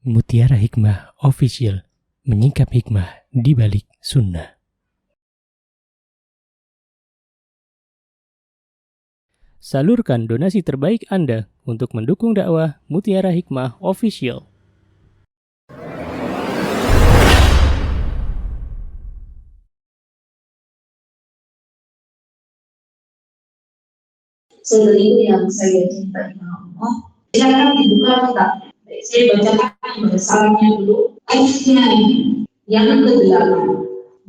Mutiara Hikmah Official, menyingkap hikmah di balik sunnah. Salurkan donasi terbaik Anda untuk mendukung dakwah Mutiara Hikmah Official. Saudara itu yang saya cintai Allah. Silakan dibuka kitab. Saya bacakan bersamanya dulu ayatnya yang ke-8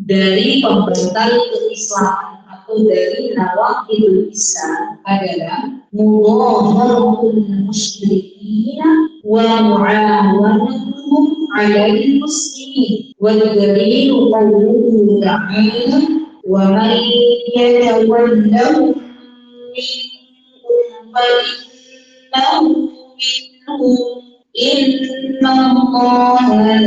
dari pembantal keislaman atau dari nawaqidul Islam adalah mudhaharatul musyrikin wa mu'awanatuhum 'alal muslimin wa dalilu qawluhu ta'ala wa man yatawallahu Inna Allah la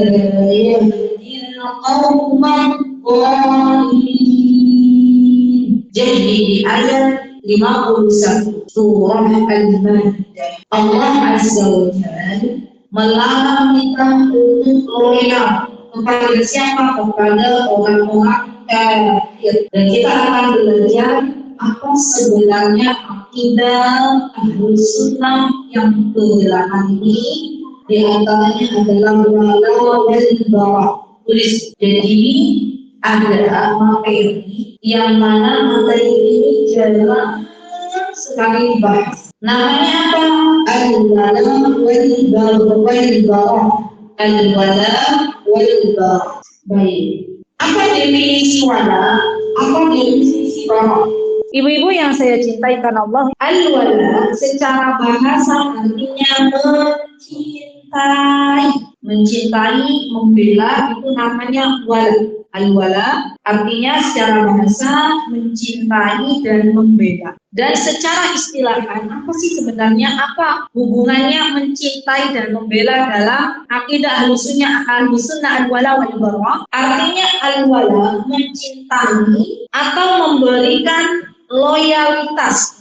yahdil qawma adh-dhalimin. Jadi di ayat 51 surah Al-Maidah, Allah Azza wa Jalla melarang kita untuk loyal kepada siapa? Kepada orang-orang kafir. Dan kita akan belajar apa sebenarnya akidah Ahlus Sunnah yang ke-8 ini. Di antaranya adalah wala wal bara. Tulis. Jadi ada materi yang mana materi ini jarang sekali dibahas. Namanya apa? Al-wala wal bara. Al-wala wal bara. Baik. Apa definisi wala? Apa definisi bara? Ibu-ibu yang saya cintai karena Allah, al-wala secara bahasa artinya mencintai, membela, itu namanya wala. Al-wala artinya secara bahasa mencintai dan membela. Dan secara istilahan, apa sih sebenarnya, apa hubungannya mencintai dan membela dalam akidah Ahlussunnah al-wala wal bara? Artinya al-wala mencintai atau memberikan loyalitas,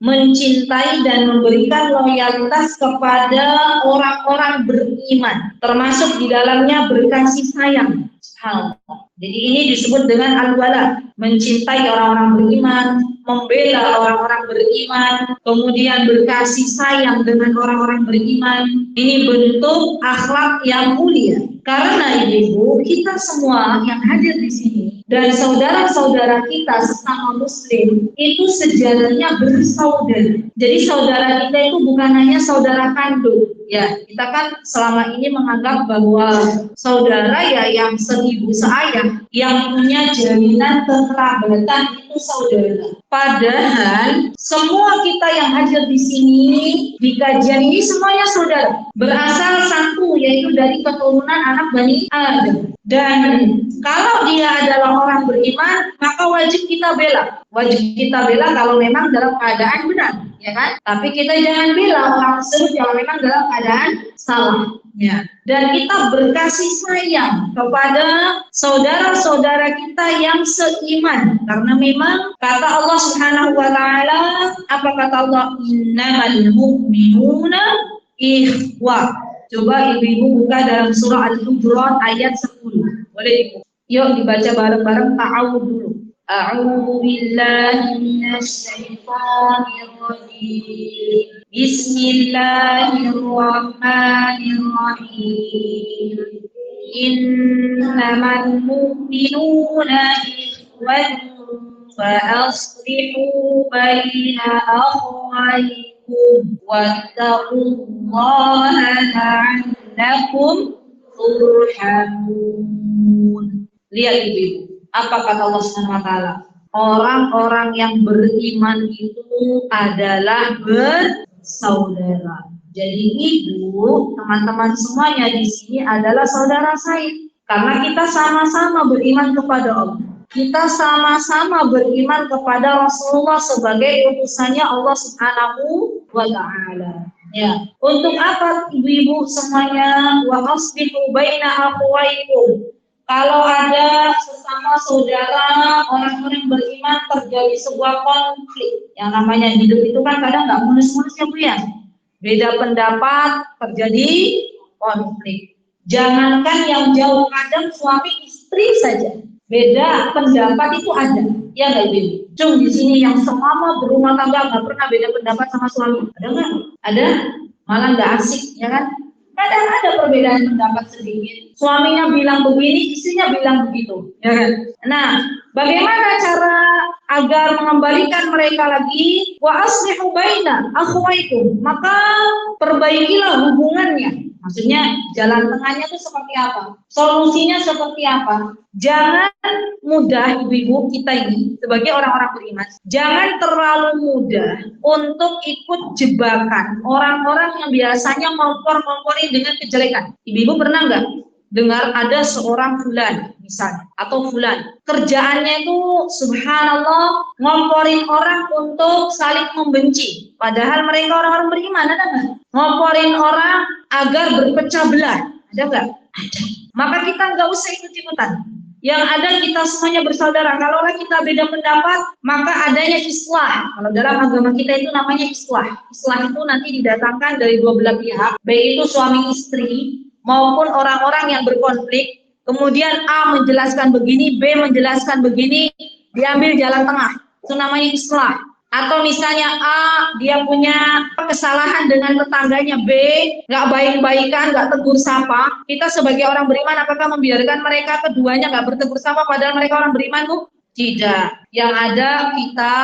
mencintai dan memberikan loyalitas kepada orang-orang beriman, termasuk di dalamnya berkasih sayang. Jadi ini disebut dengan al-wala, mencintai orang-orang beriman, membela orang-orang beriman, kemudian berkasih sayang dengan orang-orang beriman. Ini bentuk akhlak yang mulia. Karena ibu, kita semua yang hadir di sini dan saudara-saudara kita sesama muslim itu sejatinya bersaudara. Jadi saudara kita itu bukan hanya saudara kandung. Ya, kita kan selama ini menganggap bahwa saudara ya yang seibu seayah, yang punya jaminan kekerabatan itu saudara. Padahal semua kita yang hadir di sini di kajian ini semuanya saudara, berasal satu, yaitu dari keturunan anak Bani Adam. Dan kalau dia adalah orang beriman, maka wajib kita bela. Wajib kita bela kalau memang dalam keadaan benar, ya kan? Tapi kita jangan bela orang tersebut yang memang dalam keadaan salah. Ya. Dan kita berkasih sayang kepada saudara-saudara kita yang seiman, karena memang kata Allah Subhanahu wa taala, apa kata Allah? Innamal mu'minuna ikhwah. Coba ibu-ibu buka dalam surah Al-Hujurat ayat 10. Boleh ibu? Yuk dibaca bareng-bareng, ta'awud dulu. A'udzu billahi minasy syaithanir rajim. Bismillahirrahmanirrahim. Innamal mu'minuna ikhwatun fa aslihu baina akhawaykum wattaqullaha la'allakum turhamun. Lihat ibu, apa kata Allah Subhanahu wa taala? Orang-orang yang beriman itu adalah bersaudara. Jadi ibu, teman-teman semuanya di sini adalah saudara saya. Karena kita sama-sama beriman kepada Allah. Kita sama-sama beriman kepada Rasulullah sebagai utusannya Allah Subhanahu wa taala. Ya, untuk apa ibu-ibu semuanya? Wa aslihu baina akhawaykum. Kalau ada sesama saudara orang-orang beriman terjadi sebuah konflik, yang namanya hidup itu kan kadang nggak mulus-mulus ya Bu ya. Beda pendapat, terjadi konflik. Jangankan yang jauh, kadang suami istri saja beda pendapat itu ada, ya nggak Ibu? Cung di sini yang selama berumah tangga nggak pernah beda pendapat sama suami, ada nggak? Ada, malah nggak asik, ya kan? Kadang ada perbedaan pendapat sedikit. Suaminya bilang begini, istrinya bilang begitu, ya kan? Nah, bagaimana cara agar mengembalikan mereka lagi? Wa aslihu baina akhwaikum, maka perbaikilah hubungannya. Maksudnya jalan tengahnya itu seperti apa? Solusinya seperti apa? Jangan mudah ibu-ibu kita ini sebagai orang-orang beriman, jangan terlalu mudah untuk ikut jebakan orang-orang yang biasanya ngompor-ngomporin dengan kejelekan. Ibu-ibu pernah nggak dengar ada seorang fulan misalnya atau fulan kerjaannya itu subhanallah ngomporin orang untuk saling membenci, padahal mereka orang-orang beriman, ada nggak? Ngomporin orang agar berpecah belah, ada nggak? Ada. Maka kita nggak usah ikut-ikutan. Yang ada kita semuanya bersaudara. Kalau kita beda pendapat, maka adanya islah. Kalau dalam agama kita itu namanya islah. Islah itu nanti didatangkan dari dua belah pihak, baik itu suami istri maupun orang-orang yang berkonflik. Kemudian A menjelaskan begini, B menjelaskan begini, diambil jalan tengah. Itu namanya islah. Atau misalnya A dia punya kesalahan dengan tetangganya, B nggak baik-baikan, nggak tegur sapa. Kita sebagai orang beriman apakah membiarkan mereka keduanya nggak bertegur sapa padahal mereka orang beriman, Bu? Tidak. Yang ada kita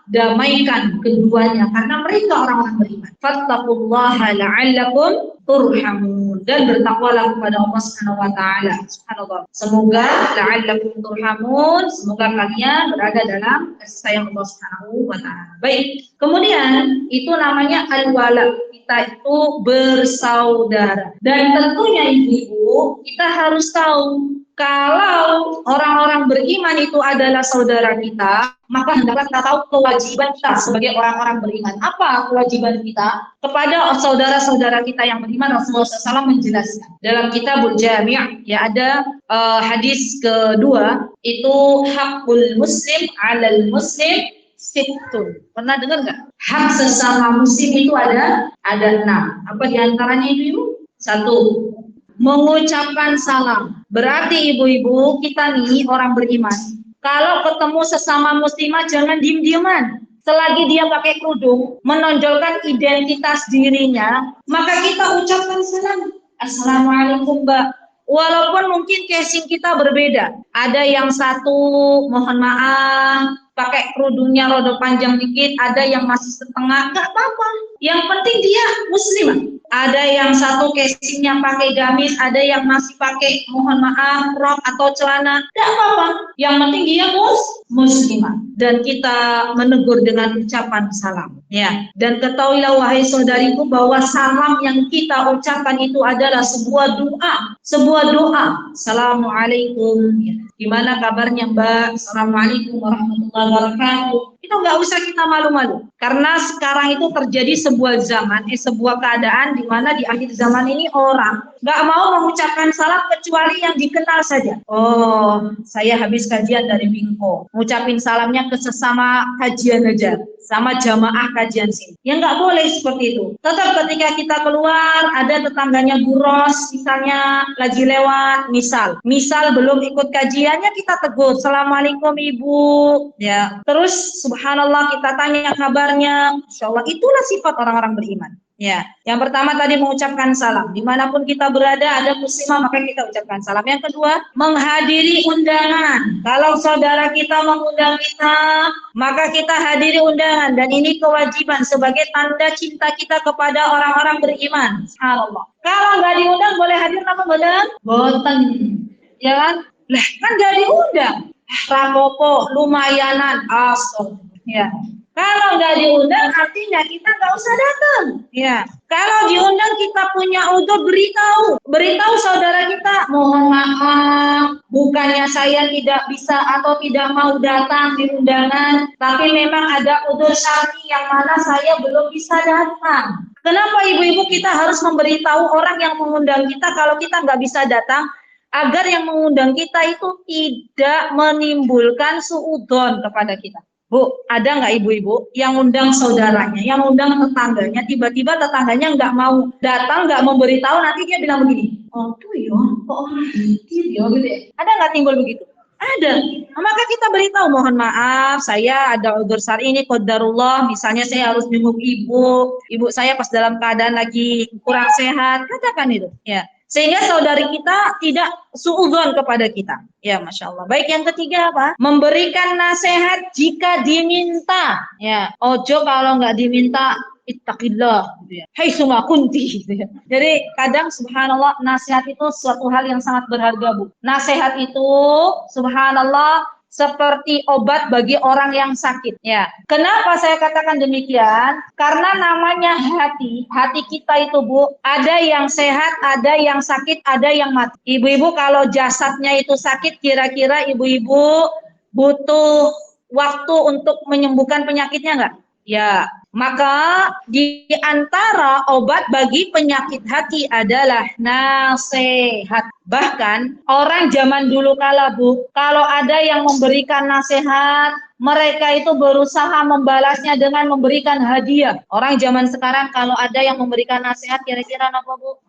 damaikan keduanya karena mereka orang-orang beriman. Fattaqullaha la'allakum turhamun, dan bertakwalah kepada Allah Subhanahu wa taala. Subhanallah. Semoga la'allakum turhamun, semoga kalian berada dalam kasih sayang Allah Subhanahu wa taala. Baik. Kemudian itu namanya al-wala. Kita itu bersaudara. Dan tentunya ibu-ibu, kita harus tahu kalau orang-orang beriman itu adalah saudara kita, maka hendaklah kita tahu kewajiban kita sebagai orang-orang beriman. Apa kewajiban kita kepada saudara-saudara kita yang beriman? Rasulullah SAW menjelaskan dalam Kitabul Jami', ya ada hadis kedua, itu hakul muslim 'alal muslim sittun. Pernah dengar nggak? Hak sesama muslim itu ada 6. Apa diantaranya itu? 1. Mengucapkan salam. Berarti ibu-ibu kita nih orang beriman, kalau ketemu sesama muslimah jangan diem-dieman. Selagi dia pakai kerudung menonjolkan identitas dirinya, maka kita ucapkan salam. Assalamualaikum Mbak. Walaupun mungkin casing kita berbeda. Ada yang satu mohon maaf pakai kerudungnya rada panjang dikit, ada yang masih setengah, nggak apa-apa. Yang penting dia muslimah. Ada yang satu casingnya pakai gamis, ada yang masih pakai mohon maaf rok atau celana, tidak apa-apa. Yang penting dia muslimah, dan kita menegur dengan ucapan salam. Ya, dan ketahuilah wahai saudariku bahwa salam yang kita ucapkan itu adalah sebuah doa. Assalamualaikum. Ya. Gimana kabarnya Mbak? Assalamualaikum warahmatullahi wabarakatuh. Itu nggak usah kita malu-malu, karena sekarang itu terjadi sebuah keadaan di mana di akhir zaman ini orang nggak mau mengucapkan salam kecuali yang dikenal saja. Oh, saya habis kajian dari Bingko, ngucapin salamnya ke sesama kajian aja, sama jamaah kajian sini. Ya nggak boleh seperti itu. Tetap ketika kita keluar, ada tetangganya buros, misalnya lagi lewat, misal belum ikut kajiannya, kita tegur, Assalamualaikum Ibu. Ya, terus subhanallah kita tanya kabarnya. Insyaallah itulah sifat orang-orang beriman. Ya, yang pertama tadi mengucapkan salam. Dimanapun kita berada, ada muslimah maka kita ucapkan salam. Yang kedua, menghadiri undangan. Kalau saudara kita mengundang kita, maka kita hadiri undangan. Dan ini kewajiban sebagai tanda cinta kita kepada orang-orang beriman. Subhanallah. Kalau nggak diundang boleh hadir apa boten? Boten. Ya kan? Lah kan nggak diundang. Rapopo, lumayanan, ya. Kalau nggak diundang artinya kita nggak usah datang. Ya. Kalau diundang kita punya udzur, beritahu saudara kita, mohon maaf, bukannya saya tidak bisa atau tidak mau datang di undangan, tapi memang ada udzur syar'i yang mana saya belum bisa datang. Kenapa ibu-ibu kita harus memberitahu orang yang mengundang kita kalau kita nggak bisa datang? Agar yang mengundang kita itu tidak menimbulkan suudzon kepada kita. Bu, ada nggak ibu-ibu yang undang saudaranya, yang undang tetangganya, tiba-tiba tetangganya nggak mau datang, nggak memberitahu, nanti dia bilang begini, oh tuh ya, kok orang gitu ya, gitu ya. Ada nggak timbul begitu? Ada. Nah, maka kita beritahu, mohon maaf, saya ada udzur syar'i ini, qadarullah, misalnya saya harus jenguk ibu saya pas dalam keadaan lagi kurang sehat, katakan itu, ya. Sehingga saudari kita tidak suudzon kepada kita. Ya, Masya Allah. Baik, yang ketiga apa? Memberikan nasihat jika diminta. Ya, ojo kalau nggak diminta, ittaqillah. Gitu ya. Hai suma kunti. Gitu ya. Jadi kadang subhanallah nasihat itu suatu hal yang sangat berharga, Bu. Nasihat itu subhanallah seperti obat bagi orang yang sakit. Ya, kenapa saya katakan demikian? Karena namanya hati kita itu Bu, ada yang sehat, ada yang sakit, ada yang mati. Ibu-ibu kalau jasadnya itu sakit, kira-kira ibu-ibu butuh waktu untuk menyembuhkan penyakitnya nggak? Ya, maka di antara obat bagi penyakit hati adalah nasihat. Bahkan orang zaman dulu kala, Bu, kalau ada yang memberikan nasihat, mereka itu berusaha membalasnya dengan memberikan hadiah. Orang zaman sekarang kalau ada yang memberikan nasihat, kira-kira apa, Bu?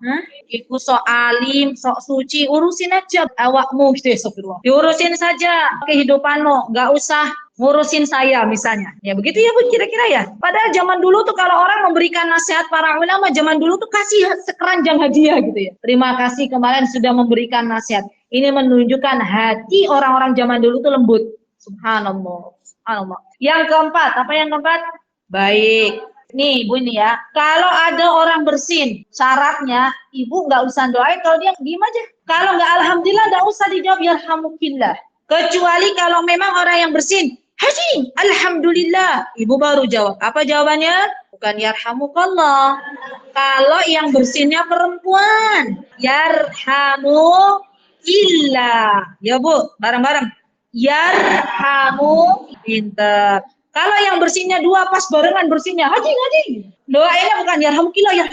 Iku sok alim, sok suci, urusin aja awakmu gitu, diurusin saja kehidupanmu, nggak usah ngurusin saya misalnya. Ya begitu ya Bu, kira-kira ya. Padahal zaman dulu tuh kalau orang memberikan nasihat para ulama zaman dulu tuh kasih sekeranjang hadiah gitu ya. Terima kasih kemarin sudah memberikan nasihat. Ini menunjukkan hati orang-orang zaman dulu tuh lembut. Subhanallah. Subhanallah. Yang keempat, apa yang keempat? Baik. Nih Ibu ini ya, kalau ada orang bersin, syaratnya Ibu nggak usah doain, kalau dia diem aja. Kalau nggak alhamdulillah nggak usah dijawab yarhamukillah. Kecuali kalau memang orang yang bersin, Haji, alhamdulillah. Ibu baru jawab. Apa jawabannya? Bukan yarhamukallah. Kalau yang bersinnya perempuan, yarhamukillah. Ya Bu, bareng-bareng. Yarhamu, pinter. Kalau yang bersinnya dua pas barengan bersinnya, haji. Doanya bukan yarhamukillah. Ya,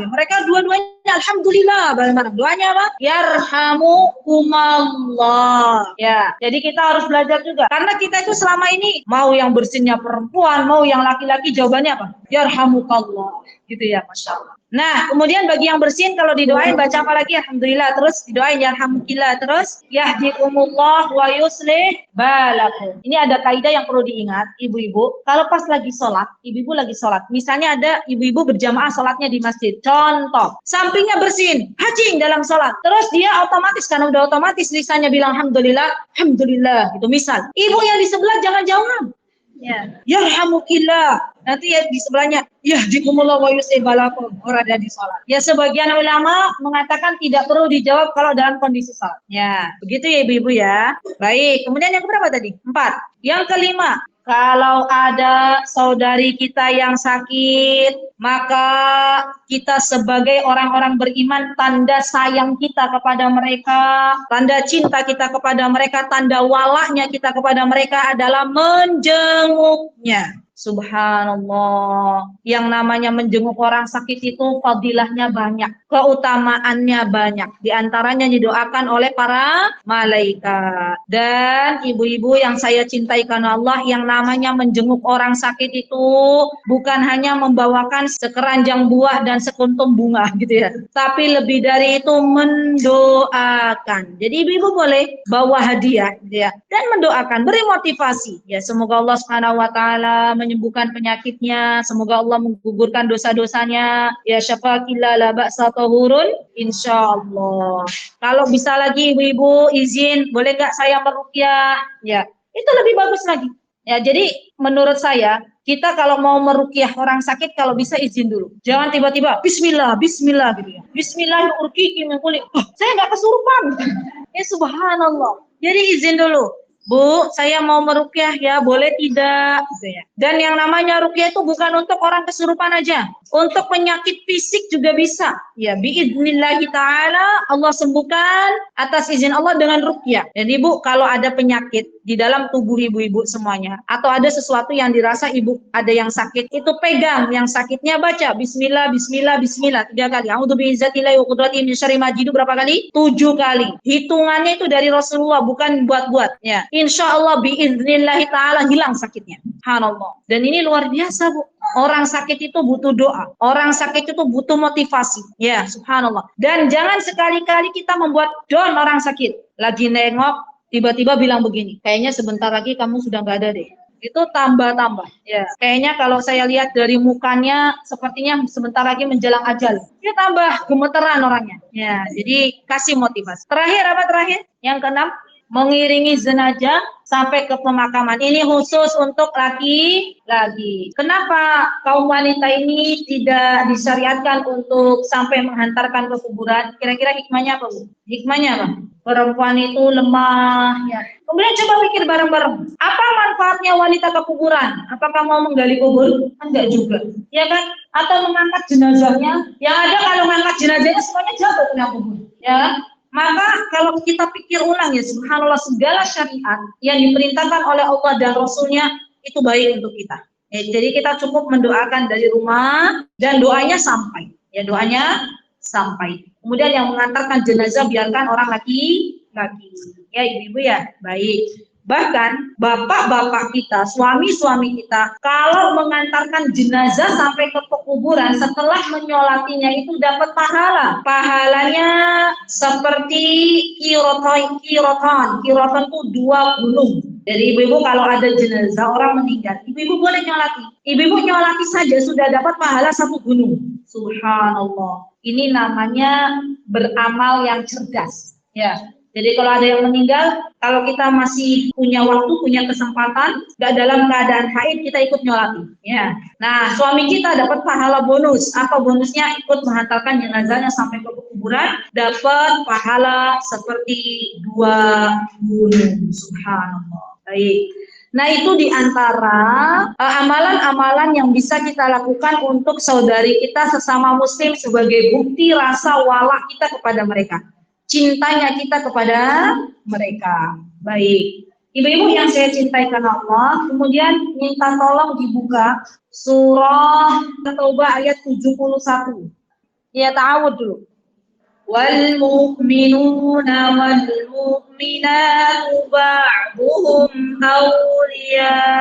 mereka dua-duanya alhamdulillah bareng-bareng. Doanya apa? Yarhamukumallah. Ya, jadi kita harus belajar juga. Karena kita itu selama ini mau yang bersinnya perempuan, mau yang laki-laki, jawabannya apa? Yarhamukallah. Gitu ya, Masya Allah. Nah, kemudian bagi yang bersin kalau didoain baca apa lagi? Alhamdulillah, terus didoain yarhamukillah, terus yahdikumullah wa yuslih balakum. Ini ada kaidah yang perlu diingat, ibu-ibu. Kalau pas lagi sholat, ibu-ibu lagi sholat. Misalnya ada ibu-ibu berjamaah sholatnya di masjid. Contoh, sampingnya bersin, hajing dalam sholat. Terus dia otomatis, karena udah otomatis lisannya bilang alhamdulillah, gitu misal. Ibu yang di sebelah jangan jawab. Ya, yarhamukillah. Nanti ya di sebelahnya, yahdikumullah wa yuslih balakum, orang ada di sholat. Ya, sebagian ulama mengatakan tidak perlu dijawab kalau dalam kondisi sholat. Ya, begitu ya ibu-ibu ya. Baik, kemudian yang keberapa tadi? 4. Yang kelima, kalau ada saudari kita yang sakit, maka kita sebagai orang-orang beriman, tanda sayang kita kepada mereka, tanda cinta kita kepada mereka, tanda walaknya kita kepada mereka adalah menjenguknya. Subhanallah. Yang namanya menjenguk orang sakit itu fadilahnya banyak, keutamaannya banyak. Di antaranya didoakan oleh para malaikat. Dan ibu-ibu yang saya cintai karena Allah, yang namanya menjenguk orang sakit itu bukan hanya membawakan sekeranjang buah dan sekuntum bunga gitu ya. Tapi lebih dari itu mendoakan. Jadi ibu-ibu boleh bawa hadiah gitu ya, dan mendoakan, beri motivasi. Ya, semoga Allah Subhanahu wa taala menyembuhkan penyakitnya, semoga Allah menggugurkan dosa-dosanya. Ya syafaqillah la ba'sa tahurun insyaallah. Kalau bisa lagi ibu-ibu izin, boleh nggak saya meruqyah? Ya, itu lebih bagus lagi. Ya, jadi menurut saya kita kalau mau meruqyah orang sakit kalau bisa izin dulu. Jangan tiba-tiba bismillah gitu ya. Bismillah urqiki min kulli. Saya nggak kesurupan. Ya subhanallah. Jadi izin dulu. Bu, saya mau meruqyah ya, boleh tidak? Gitu ya. Dan yang namanya ruqyah itu bukan untuk orang kesurupan aja, untuk penyakit fisik juga bisa. Ya, biidnillahi ta'ala Allah sembuhkan atas izin Allah dengan ruqyah. Jadi Bu, kalau ada penyakit di dalam tubuh ibu-ibu semuanya, atau ada sesuatu yang dirasa ibu ada yang sakit, itu pegang yang sakitnya, baca bismillah 3 kali. A'udzu bi'izzatillahi wa qudratihi min syarri ma ajidu berapa kali? 7 kali. Hitungannya itu dari Rasulullah, bukan buat-buat ya. insya Allah biiznillahi ta'ala hilang sakitnya. Subhanallah. Dan ini luar biasa, Bu. Orang sakit itu butuh doa. Orang sakit itu butuh motivasi. Ya, subhanallah. Dan jangan sekali-kali kita membuat down orang sakit. Lagi nengok, tiba-tiba bilang begini, kayaknya sebentar lagi kamu sudah nggak ada deh. Itu tambah-tambah. Ya, kayaknya kalau saya lihat dari mukanya, sepertinya sebentar lagi menjelang ajal. Dia tambah gemeteran orangnya. Ya, jadi kasih motivasi. Terakhir apa terakhir? Yang keenam, mengiringi jenazah sampai ke pemakaman. Ini khusus untuk laki-laki. Kenapa kaum wanita ini tidak disyariatkan untuk sampai menghantarkan ke kuburan? Kira-kira hikmahnya apa, Bu? Hikmahnya apa? Perempuan itu lemah, ya. Kemudian coba pikir bareng-bareng. Apa manfaatnya wanita ke kuburan? Apakah mau menggali kubur? Enggak juga. Ya kan? Atau mengangkat jenazahnya? Yang ada kalau mengangkat jenazahnya semuanya jatuh ke kubur. Ya. Maka kalau kita pikir ulang ya, subhanallah, segala syariat yang diperintahkan oleh Allah dan Rasulnya itu baik untuk kita. Ya, jadi kita cukup mendoakan dari rumah dan doanya sampai. Ya, doanya sampai. Kemudian yang mengantarkan jenazah biarkan orang laki-laki. Ya, ibu-ibu ya, baik. Bahkan bapak-bapak kita, suami-suami kita, kalau mengantarkan jenazah sampai ke kuburan setelah menyolatinya itu dapat pahala. Pahalanya seperti kiroton. Kiroton itu 2 gunung. Jadi ibu-ibu kalau ada jenazah orang meninggal, ibu-ibu boleh nyolati. Ibu-ibu nyolati saja sudah dapat pahala 1 gunung. Subhanallah. Ini namanya beramal yang cerdas. Ya. Jadi kalau ada yang meninggal, kalau kita masih punya waktu, punya kesempatan, nggak dalam keadaan haid, kita ikut nyolati. Ya. Nah, suami kita dapat pahala bonus. Apa bonusnya? Ikut menghantarkan jenazahnya sampai ke kuburan, dapat pahala seperti 2 gunung. Subhanallah. Baik. Nah, itu diantara amalan-amalan yang bisa kita lakukan untuk saudari kita sesama muslim sebagai bukti rasa wala kita kepada mereka. Cintanya kita kepada mereka. Baik. Ibu-ibu yang saya cintai karena Allah, kemudian minta tolong dibuka surah Taubah ayat 71. Ya, ta'awud dulu. Wal mu'minuna wal mu'minatu ba'duhum awliya'u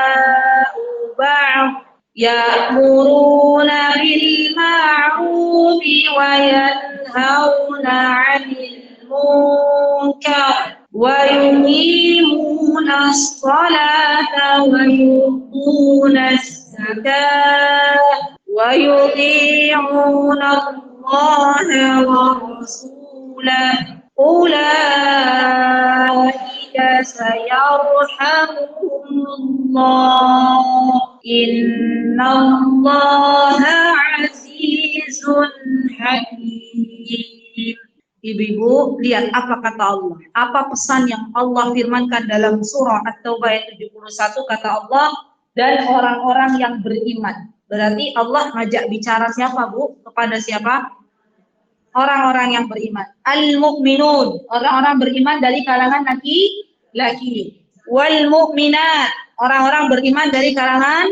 ba'd ya'muruna bil ma'rufi wa yanhauna 'anil munkar wa yuqimuna as-salata wa yu'tuna az-zakata wa yuti'una Allah wa rasulahu ulaika sayarhamuhumullah innallaha azizun hakim. Ibu-ibu, lihat apa kata Allah. Apa pesan yang Allah firmankan dalam surah At-Taubah ayat 71, kata Allah, dan orang-orang yang beriman. Berarti Allah ngajak bicara siapa, Bu? Kepada siapa? Orang-orang yang beriman. Al-mu'minun, orang-orang beriman dari kalangan laki-laki. Wal mu'minat, orang-orang beriman dari kalangan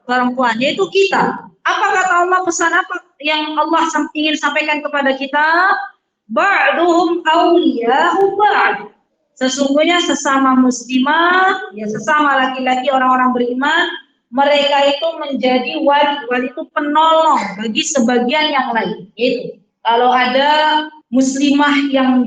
perempuan, yaitu kita. Apa kata Allah, pesan apa yang Allah ingin sampaikan kepada kita? Ba'duhum awliya'u ba'd. Sesungguhnya sesama muslimah, ya sesama laki-laki orang-orang beriman, mereka itu menjadi wali itu penolong bagi sebagian yang lain. Itu kalau ada muslimah yang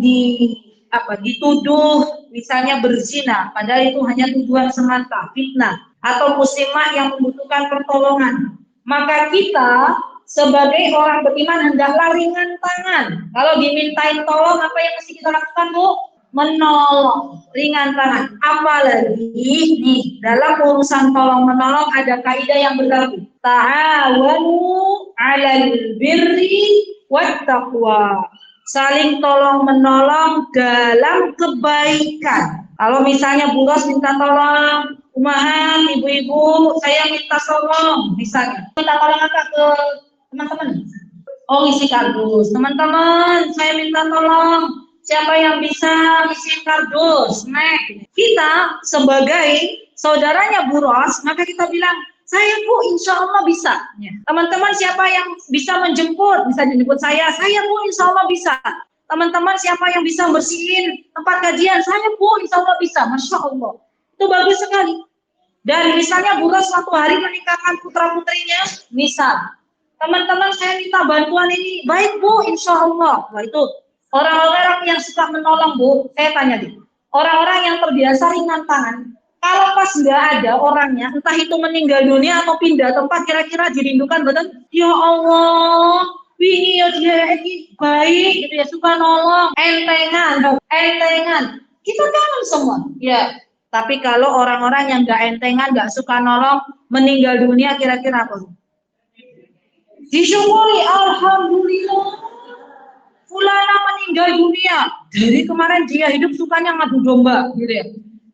dituduh misalnya berzina, padahal itu hanya tuduhan semata, fitnah, atau muslimah yang membutuhkan pertolongan, maka kita sebagai orang beriman hendaklah ringan tangan. Kalau dimintain tolong, apa yang mesti kita lakukan, Bu? Menolong, ringan tangan. Apalagi nih, dalam urusan tolong menolong ada kaidah yang berlaku. Ta'awanu 'alal birri wat taqwa. Saling tolong menolong dalam kebaikan. Kalau misalnya Bu Ros minta tolong, kumahan ibu-ibu, saya minta tolong, misalnya minta tolong apa ke teman-teman? Oh, isi kardus. Teman-teman, saya minta tolong. Siapa yang bisa isi kardus? Nah, kita sebagai saudaranya Bu Ros, maka kita bilang, saya Bu, insya Allah bisa. Teman-teman siapa yang bisa menjemput? Bisa dijemput saya Bu, insya Allah bisa. Teman-teman siapa yang bisa bersihin tempat kajian? Saya Bu, insya Allah bisa. Masya Allah. Itu bagus sekali. Dan misalnya buruh suatu hari menikahkan putra-putrinya, misal, teman-teman saya minta bantuan ini, baik Bu, insya Allah. Wah itu, orang-orang yang suka menolong Bu, saya tanya deh, orang-orang yang terbiasa ringan tangan, kalau pas nggak ada orangnya, entah itu meninggal dunia atau pindah tempat, kira-kira dirindukan betul? Ya Allah, wingi ya dia ini baik, gitu ya, suka nolong, entengan. Kita kangen semua, ya. Tapi kalau orang-orang yang nggak entengan, nggak suka nolong, meninggal dunia, kira-kira apa? Disyukuri, alhamdulillah. Fulana meninggal dunia. Dari kemarin dia hidup sukanya ngadu domba, gitu ya.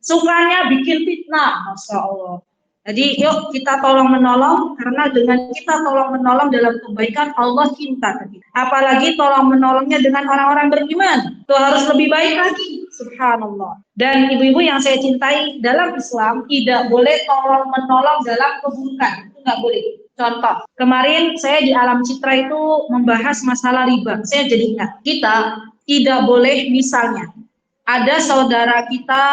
Sukanya bikin fitnah, masya Allah. Jadi yuk kita tolong menolong, karena dengan kita tolong menolong dalam kebaikan Allah cinta kita. Apalagi tolong menolongnya dengan orang-orang beriman, itu harus lebih baik lagi. Subhanallah. Dan ibu-ibu yang saya cintai, dalam Islam tidak boleh tolong menolong dalam keburukan, itu nggak boleh. Contoh, kemarin saya di Alam Citra itu membahas masalah riba. Saya jadi ingat, kita tidak boleh misalnya ada saudara kita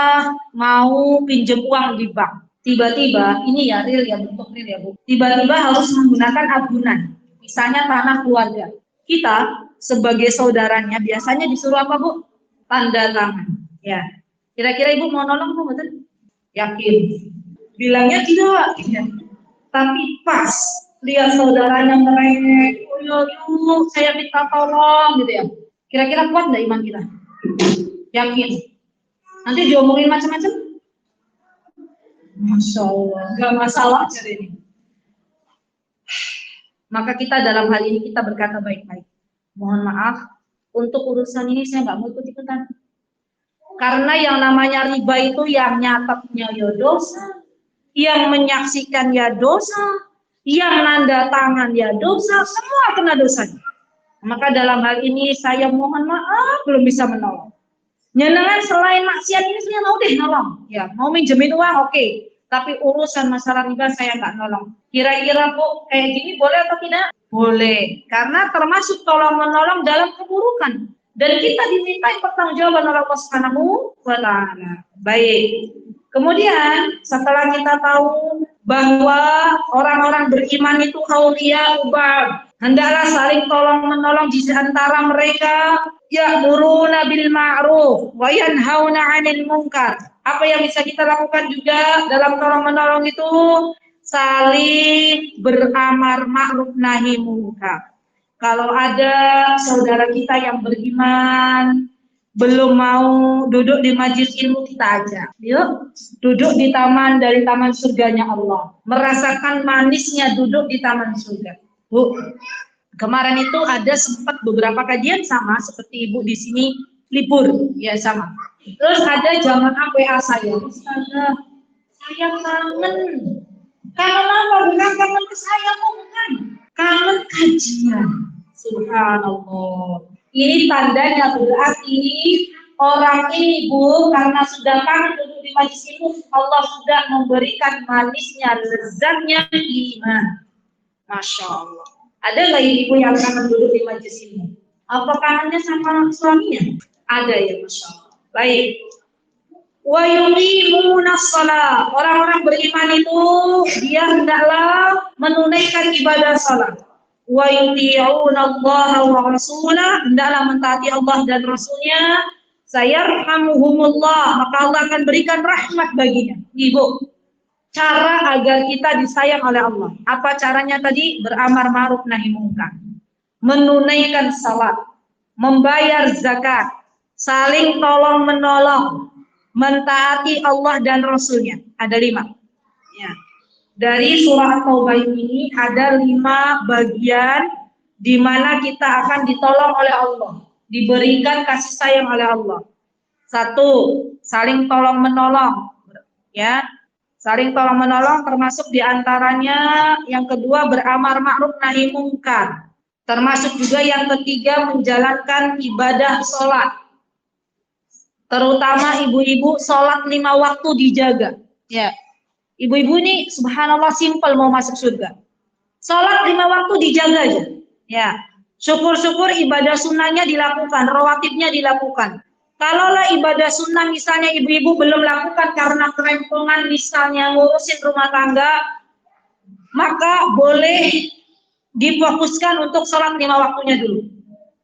mau pinjam uang di bank. Tiba-tiba, ini ya real ya, bentuk real ya Bu. Tiba-tiba harus menggunakan agunan, misalnya tanah keluarga. Kita sebagai saudaranya biasanya disuruh apa Bu? Tanda tangan. Ya, kira-kira Ibu mau nolong Bu, betul? Yakin? Bilangnya tidak. Ya. Tapi pas lihat saudaranya merengek, oh saya minta tolong gitu ya. Kira-kira kuat nggak iman kita? Yakin? Nanti diomongin macam-macam? Masya Allah, nggak masalah jadi ini. Maka kita dalam hal ini kita berkata baik-baik. Mohon maaf, untuk urusan ini saya nggak mau ikut-ikutan. Karena yang namanya riba itu yang nyatetnya ya dosa, yang menyaksikan ya dosa, yang nanda tangan ya dosa, semua kena dosanya. Maka dalam hal ini saya mohon maaf belum bisa menolong. Nyenengan selain maksiat ini saya mau deh nolong. Ya, mau minjemin uang oke. Tapi urusan masalah riba saya nggak nolong. Kira-kira Bu, kayak gini boleh atau tidak? Boleh. Karena termasuk tolong menolong dalam keburukan. Dan kita diminta pertanggungjawaban oleh Allah Subhanahu wa Ta'ala. Baik. Kemudian setelah kita tahu bahwa orang-orang beriman itu auliya ubad, hendaklah saling tolong menolong di antara mereka, ya'muruna bil ma'ruf wa yanhauna 'anil munkar. Apa yang bisa kita lakukan juga dalam tolong menolong itu saling beramar ma'ruf nahi munkar. Kalau ada saudara kita yang beriman belum mau duduk di majelis ilmu, kita ajak, yuk duduk di taman dari taman surganya Allah, merasakan manisnya duduk di taman surga. Bu, kemarin itu ada sempat beberapa kajian sama seperti Ibu di sini libur, ya sama. Terus ada jamaah WA saya, Ustazah, saya kangen. Kangen apa? Bukan kangen ke saya, bukan. Kangen kajian. Subhanallah. Ini tandanya berarti orang ini Bu, karena sudah kangen duduk di majelis ilmu, Allah sudah memberikan manisnya, lezatnya iman. Masya Allah. Ada nggak ibu yang kangen duduk di majelis ilmu? Apa kangennya sama suaminya? Ada ya, Masya Allah. Baik. Wa yuqimuna shalah. Orang-orang beriman itu dia hendaklah menunaikan ibadah salat. Wa yuti'una Allah wa rasulah, hendaklah mentaati Allah dan Rasulnya. Sayarhamuhumullah, maka Allah akan berikan rahmat baginya. Ibu, cara agar kita disayang oleh Allah. Apa caranya tadi? Beramar ma'ruf nahi munkar, menunaikan salat, membayar zakat, saling tolong menolong, mentaati Allah dan Rasulnya. Ada 5. Ya. Dari surah At-Taubah ini ada 5 bagian di mana kita akan ditolong oleh Allah, diberikan kasih sayang oleh Allah. 1, saling tolong menolong. Ya. Saling tolong menolong termasuk diantaranya yang kedua beramar ma'ruf nahi munkar. Termasuk juga yang ketiga menjalankan ibadah sholat. Terutama ibu-ibu sholat 5 waktu dijaga. Ya, ibu-ibu ini subhanallah simpel mau masuk surga. Sholat 5 waktu dijaga aja. Ya, syukur-syukur ibadah sunnahnya dilakukan, rawatibnya dilakukan. Kalaulah ibadah sunnah misalnya ibu-ibu belum lakukan karena kerempongan misalnya ngurusin rumah tangga, maka boleh difokuskan untuk sholat 5 waktunya dulu.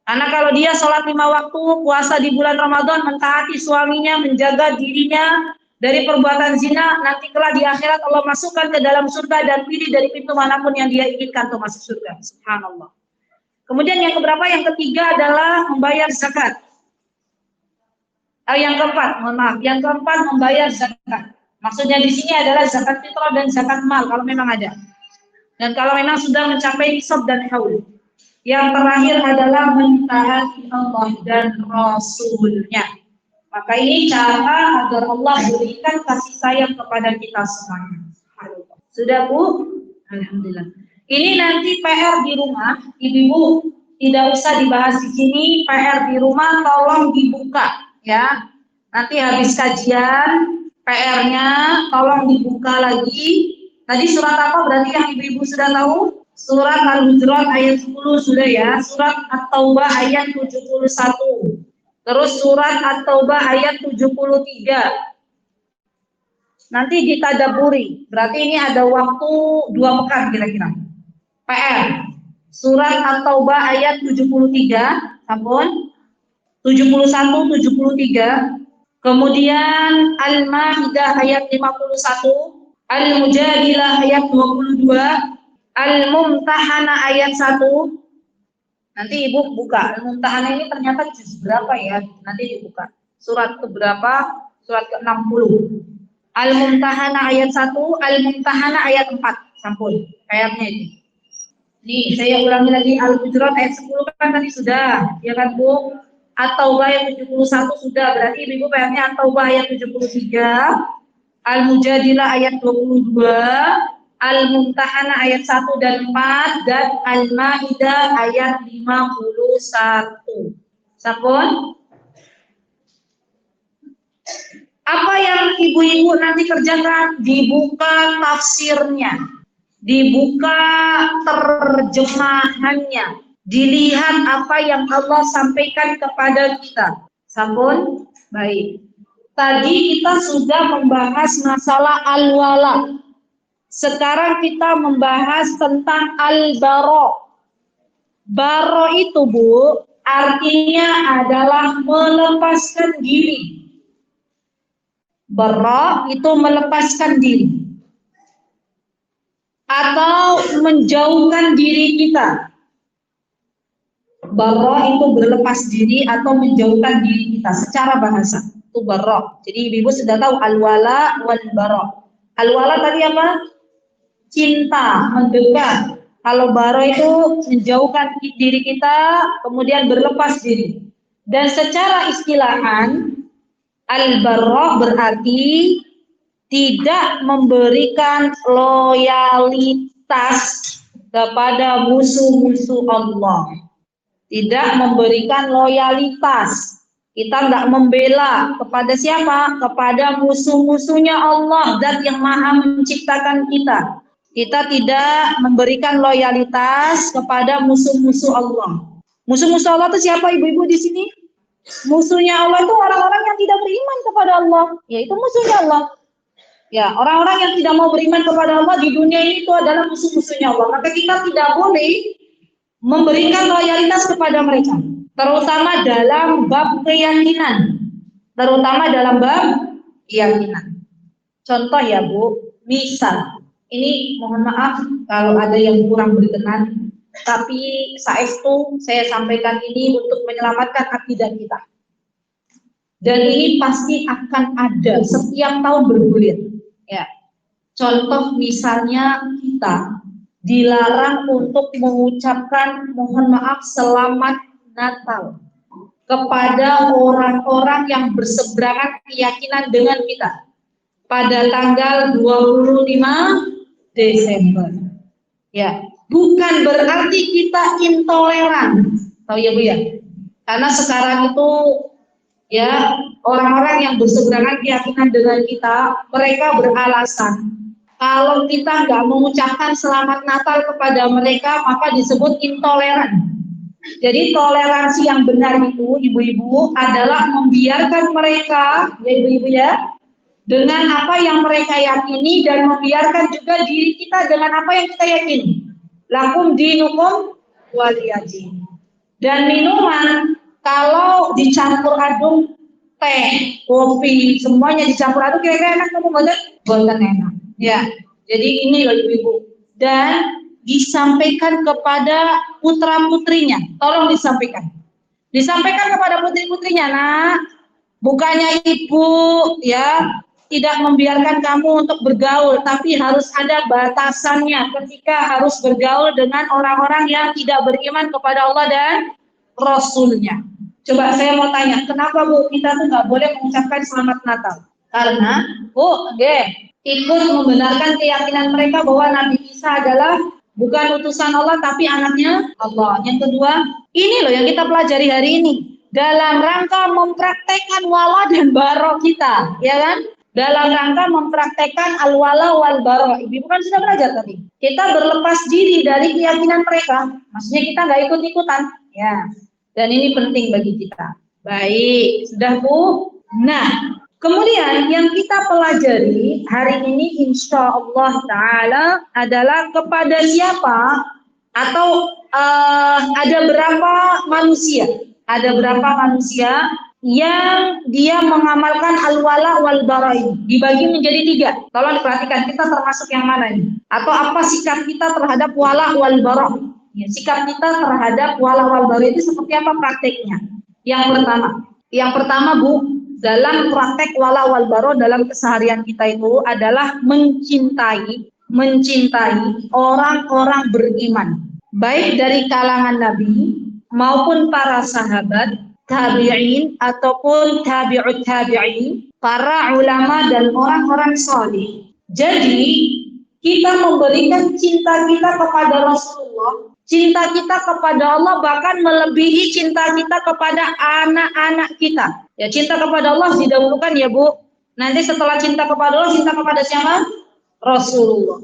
Karena kalau dia sholat 5 waktu, puasa di bulan Ramadan, mentaati suaminya, menjaga dirinya dari perbuatan zina, nanti kelak di akhirat Allah masukkan ke dalam surga dan pilih dari pintu manapun yang dia inginkan untuk masuk surga. Subhanallah. Kemudian yang keberapa? Yang ketiga adalah membayar zakat. Yang keempat, mohon maaf, yang keempat membayar zakat. Maksudnya di sini adalah zakat fitrah dan zakat mal kalau memang ada. Dan kalau memang sudah mencapai nisab dan haul. Yang terakhir adalah mentaati Allah dan Rasulnya. Maka ini cara agar Allah berikan kasih sayang kepada kita semuanya. Sudah Bu? Alhamdulillah. Ini nanti PR di rumah, ibu-ibu tidak usah dibahas di sini. PR di rumah tolong dibuka. Ya, nanti habis kajian PR-nya tolong dibuka lagi. Tadi surat apa berarti yang ibu-ibu sudah tahu? Surat Al-Hujurat ayat 10 sudah ya. Surat At-Taubah ayat 71. Terus surat At-Taubah ayat 73. Nanti ditadaburi. Berarti ini ada waktu 2 pekan kira-kira. PR. Surat At-Taubah ayat 73. Sampun. 71, 73, kemudian Al-Maidah ayat 51, Al-Mujadilah ayat 22, Al-Mumtahanah ayat 1. Nanti Ibu buka. Al-Mumtahanah ini ternyata juz berapa ya? Nanti dibuka. Surat keberapa? Surat ke-60. Al-Mumtahanah ayat 1, Al-Mumtahanah ayat 4. Sampun. Ayatnya ini. Nih, saya ulangi lagi Al-Hujurat ayat 10 kan tadi sudah. Ya kan, Bu? At-Taubah ayat 71 sudah, berarti ibu PR-nya At-Taubah ayat 73, Al-Mujadilah ayat 22, Al-Mumtahanah ayat 1 dan 4, dan Al-Maidah ayat 51. Sampun? Apa yang ibu-ibu nanti kerjakan? Dibuka tafsirnya, dibuka terjemahannya, dilihat apa yang Allah sampaikan kepada kita. Sampun? Baik. Tadi kita sudah membahas masalah al-wala. Sekarang kita membahas tentang al-bara. Bara itu, Bu, artinya adalah melepaskan diri. Bara itu melepaskan diri. Atau menjauhkan diri kita. Barra itu berlepas diri atau menjauhkan diri kita secara bahasa. Itu barra. Jadi ibu sudah tahu al-wala wal bara. Al-wala tadi apa? Cinta, mendekat. Kalau bara itu menjauhkan diri kita, kemudian berlepas diri. Dan secara istilahan, al-barra berarti tidak memberikan loyalitas kepada musuh-musuh Allah. Tidak memberikan loyalitas. Kita tidak membela kepada siapa? Kepada musuh-musuhnya Allah, Zat yang Maha menciptakan kita. Kita tidak memberikan loyalitas kepada musuh-musuh Allah. Musuh-musuh Allah itu siapa ibu-ibu di sini? Musuhnya Allah itu orang-orang yang tidak beriman kepada Allah. Yaitu musuhnya Allah. Ya, orang-orang yang tidak mau beriman kepada Allah di dunia ini itu adalah musuh-musuhnya Allah. Maka kita tidak boleh memberikan loyalitas kepada mereka, terutama dalam bab keyakinan. Contoh ya Bu, misal, ini mohon maaf kalau ada yang kurang berkenan, tapi saestu saya sampaikan ini untuk menyelamatkan akidah kita. Dan ini pasti akan ada setiap tahun bergulir. Ya, contoh misalnya kita dilarang untuk mengucapkan mohon maaf selamat Natal kepada orang-orang yang berseberangan keyakinan dengan kita pada tanggal 25 Desember. Ya, bukan berarti kita intoleran. Tahu ya Bu ya? Karena sekarang itu ya orang-orang yang berseberangan keyakinan dengan kita, mereka beralasan kalau kita nggak mengucapkan selamat Natal kepada mereka, maka disebut intoleran. Jadi toleransi yang benar itu, ibu-ibu, adalah membiarkan mereka, ya ibu-ibu ya, dengan apa yang mereka yakini dan membiarkan juga diri kita dengan apa yang kita yakini. Lakum dinukum waliyadin. Dan minuman kalau dicampur aduk teh, kopi, semuanya dicampur aduk kira-kira enak kamu boten enak. Ya. Jadi ini loh ibu-ibu. Dan disampaikan kepada putra-putrinya. Tolong disampaikan. Disampaikan kepada putri-putrinya, nak, bukannya ibu ya tidak membiarkan kamu untuk bergaul, tapi harus ada batasannya ketika harus bergaul dengan orang-orang yang tidak beriman kepada Allah dan Rasulnya. Coba saya mau tanya, kenapa Bu kita tuh nggak boleh mengucapkan selamat Natal? Karena Bu, ikut membenarkan keyakinan mereka bahwa Nabi Isa adalah bukan utusan Allah tapi anaknya Allah. Yang kedua, ini loh yang kita pelajari hari ini. Dalam rangka mempraktekkan wala dan baro kita, ya kan? Dalam rangka mempraktekkan al-wala wal baro. Ibu kan sudah belajar tadi. Kita berlepas diri dari keyakinan mereka. Maksudnya kita nggak ikut-ikutan. Ya. Dan ini penting bagi kita. Baik, sudah Bu? Nah, kemudian yang kita pelajari hari ini insya Allah Ta'ala adalah kepada siapa atau ada berapa manusia. Ada berapa manusia yang dia mengamalkan al-wala wal bara ini. Dibagi menjadi 3. Tolong diperhatikan kita termasuk yang mana ini. Atau apa sikap kita terhadap wala wal bara. Ya, sikap kita terhadap wala wal bara itu seperti apa prakteknya. Yang pertama Bu, dalam praktek wala wal baro dalam keseharian kita itu adalah mencintai orang-orang beriman, baik dari kalangan Nabi maupun para sahabat, tabi'in ataupun tabi'ut tabi'in, para ulama dan orang-orang saleh. Jadi kita memberikan cinta kita kepada Rasulullah, cinta kita kepada Allah bahkan melebihi cinta kita kepada anak-anak kita. Ya, cinta kepada Allah didahulukan ya Bu. Nanti setelah cinta kepada Allah, cinta kepada siapa? Rasulullah.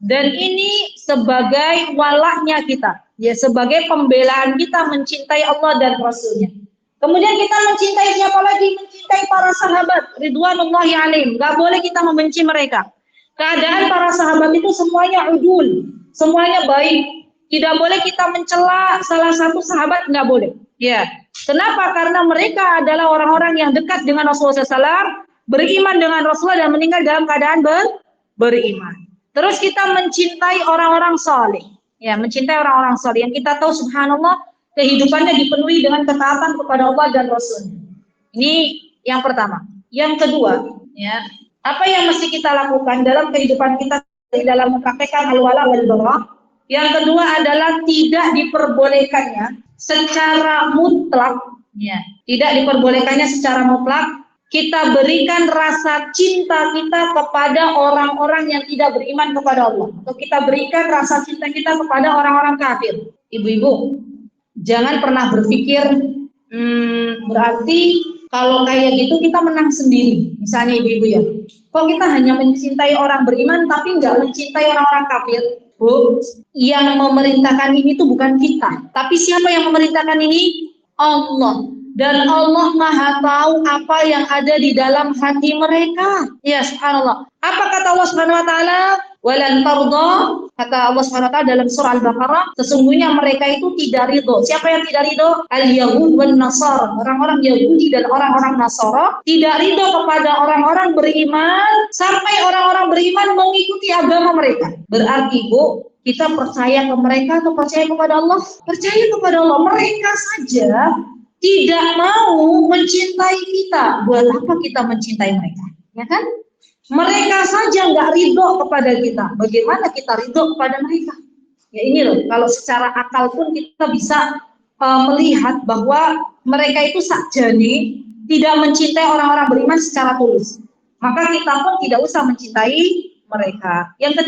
Dan ini sebagai walaknya kita. Ya, sebagai pembelaan kita mencintai Allah dan Rasulnya. Kemudian kita mencintai siapa lagi? Mencintai para sahabat. Ridwanullahi alaihim. Gak boleh kita membenci mereka. Keadaan para sahabat itu semuanya udul. Semuanya baik. Tidak boleh kita mencela salah satu sahabat, nggak boleh. Ya, kenapa? Karena mereka adalah orang-orang yang dekat dengan Rasulullah SAW, beriman dengan Rasulullah dan meninggal dalam keadaan beriman. Terus kita mencintai orang-orang saleh. Ya, mencintai orang-orang saleh yang kita tahu subhanallah kehidupannya dipenuhi dengan ketaatan kepada Allah dan Rasulnya. Ini yang pertama. Yang kedua, ya, apa yang mesti kita lakukan dalam kehidupan kita dalam mempraktekkan al-wala wal bara? Yang kedua adalah tidak diperbolehkannya secara mutlak, ya, tidak diperbolehkannya secara mutlak kita berikan rasa cinta kita kepada orang-orang yang tidak beriman kepada Allah, atau kita berikan rasa cinta kita kepada orang-orang kafir. Ibu-ibu, jangan pernah berpikir berarti kalau kayak gitu kita menang sendiri. Misalnya ibu-ibu ya, kok kita hanya mencintai orang beriman tapi nggak mencintai orang-orang kafir? Bu, yang memerintahkan ini tuh bukan kita, tapi siapa yang memerintahkan ini? Allah. Dan Allah Maha tahu apa yang ada di dalam hati mereka. Ya, subhanallah. Apa kata Allah Subhanahu wa taala? Walan tarda, kata Allah Subhanahu wa taala dalam surah Al-Baqarah, sesungguhnya mereka itu tidak ridho. Siapa yang tidak ridho? Al-Yahud wan Nasara. Orang-orang Yahudi dan orang-orang Nasara tidak ridho kepada orang-orang beriman sampai orang-orang beriman mengikuti agama mereka. Berarti Bu, kita percaya ke mereka atau percaya kepada Allah? Percaya kepada Allah. Mereka saja tidak mau mencintai kita. Buat apa kita mencintai mereka? Ya kan? Mereka saja nggak ridho kepada kita. Bagaimana kita ridho kepada mereka? Ya ini loh, kalau secara akal pun kita bisa melihat bahwa mereka itu sakjane tidak mencintai orang-orang beriman secara tulus. Maka kita pun tidak usah mencintai mereka. Yang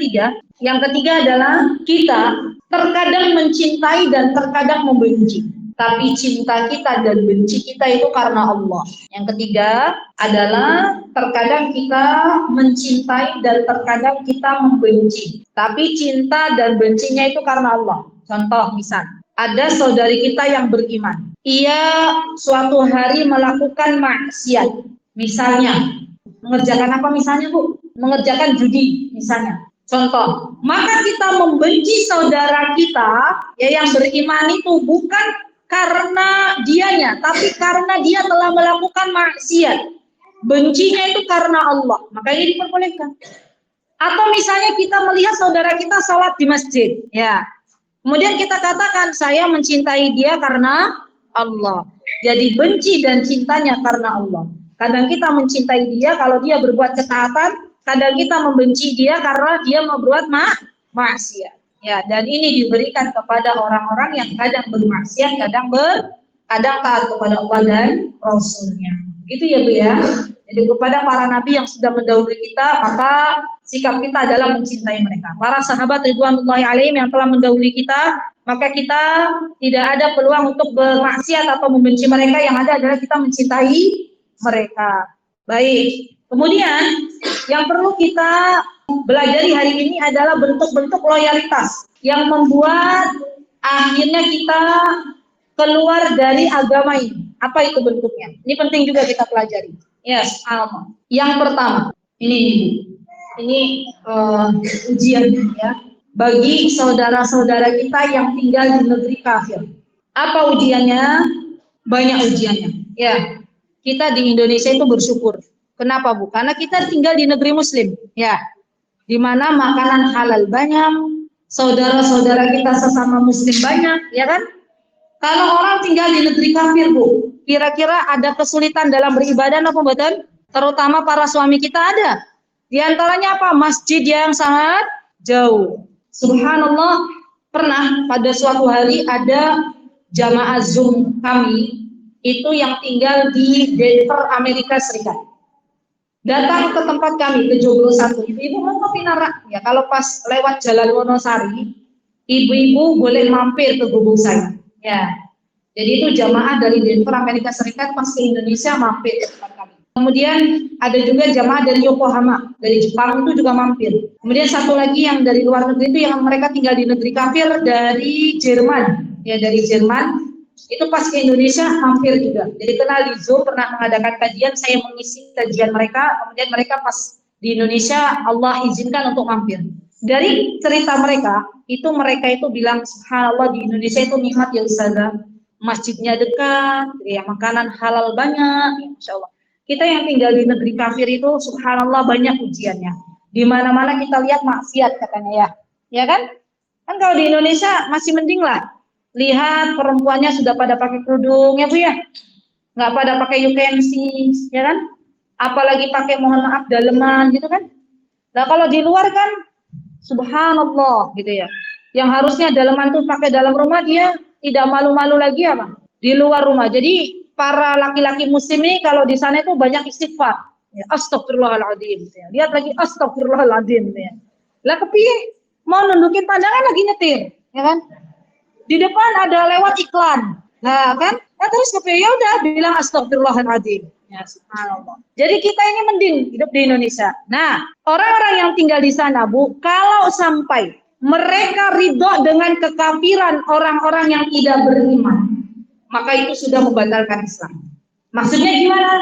ketiga adalah kita terkadang mencintai dan terkadang membenci. Tapi cinta kita dan benci kita itu karena Allah. Yang ketiga adalah terkadang kita mencintai dan terkadang kita membenci. Tapi cinta dan bencinya itu karena Allah. Contoh misal, ada saudari kita yang beriman. Ia suatu hari melakukan maksiat. Misalnya, mengerjakan apa misalnya Bu? Mengerjakan judi misalnya. Contoh, maka kita membenci saudara kita ya yang beriman itu bukan karena dianya, tapi karena dia telah melakukan maksiat. Bencinya itu karena Allah, maka ini diperbolehkan. Atau misalnya kita melihat saudara kita salat di masjid, ya. Kemudian kita katakan saya mencintai dia karena Allah. Jadi benci dan cintanya karena Allah. Kadang kita mencintai dia kalau dia berbuat ketaatan, kadang kita membenci dia karena dia membuat maksiat. Ya, dan ini diberikan kepada orang-orang yang kadang bermaksiat, kadang taat kepada Allah dan Rasulnya. Gitu ya Bu ya. Jadi kepada para nabi yang sudah mendahului kita, maka sikap kita adalah mencintai mereka. Para sahabat ridwanullahi alaihim yang telah mendahului kita, maka kita tidak ada peluang untuk bermaksiat atau membenci mereka. Yang ada adalah kita mencintai mereka. Baik. Kemudian yang perlu kita belajar hari ini adalah bentuk-bentuk loyalitas yang membuat akhirnya kita keluar dari agama ini. Apa itu bentuknya? Ini penting juga kita pelajari. Yes, yang pertama, ini ujian ya bagi saudara-saudara kita yang tinggal di negeri kafir. Apa ujiannya? Banyak ujiannya. Ya, kita di Indonesia itu bersyukur. Kenapa Bu? Karena kita tinggal di negeri Muslim, ya, di mana makanan halal banyak, saudara-saudara kita sesama Muslim banyak, ya kan? Kalau orang tinggal di negeri kafir Bu, kira-kira ada kesulitan dalam beribadah apa betul? Terutama para suami kita ada. Di antaranya apa? Masjid yang sangat jauh. Subhanallah, pernah pada suatu hari ada jamaah Zoom kami itu yang tinggal di Denver, Amerika Serikat. Datang ke tempat kami ke Joglo 1. Ibu mau ke Pinara. Ya, kalau pas lewat Jalan Wonosari, ibu-ibu boleh mampir ke gubuk saya. Ya. Jadi itu jamaah dari Denver, Amerika Serikat pas ke Indonesia mampir ke tempat kami. Kemudian ada juga jamaah dari Yokohama, dari Jepang itu juga mampir. Kemudian satu lagi yang dari luar negeri itu yang mereka tinggal di negeri kafir dari Jerman. Ya, dari Jerman. Itu pas ke Indonesia mampir juga. Jadi kenal di Zoom, pernah mengadakan kajian, saya mengisi kajian mereka, kemudian mereka pas di Indonesia Allah izinkan untuk mampir. Dari cerita mereka itu bilang subhanallah di Indonesia itu nikmat ya Ustazah. Masjidnya dekat, ya makanan halal banyak, ya, Masya Allah. Kita yang tinggal di negeri kafir itu subhanallah banyak ujiannya. Di mana-mana kita lihat maksiat katanya ya. Ya kan? Kan kalau di Indonesia masih mending lah. Lihat perempuannya sudah pada pakai kerudung ya Bu ya, nggak pada pakai you can see, ya kan? Apalagi pakai mohon maaf daleman gitu kan? Nah kalau di luar kan, subhanallah gitu ya. Yang harusnya daleman tuh pakai dalam rumah dia tidak malu-malu lagi apa? Di luar rumah. Jadi para laki-laki muslim ini kalau di sana itu banyak istighfar. Ya, astagfirullahaladzim. Ya. Lihat lagi astagfirullahaladzim. Ya. Lah kepiye? Mau nundukin pandangan lagi nyetir, ya kan? Di depan ada lewat iklan. Nah, kan? Nah, terus kepiye? Ya udah bilang astagfirullahaladzim. Ya, subhanallah. Jadi kita ini mending hidup di Indonesia. Nah, orang-orang yang tinggal di sana, Bu, kalau sampai mereka ridho dengan kekafiran orang-orang yang tidak beriman, maka itu sudah membatalkan Islam. Maksudnya gimana?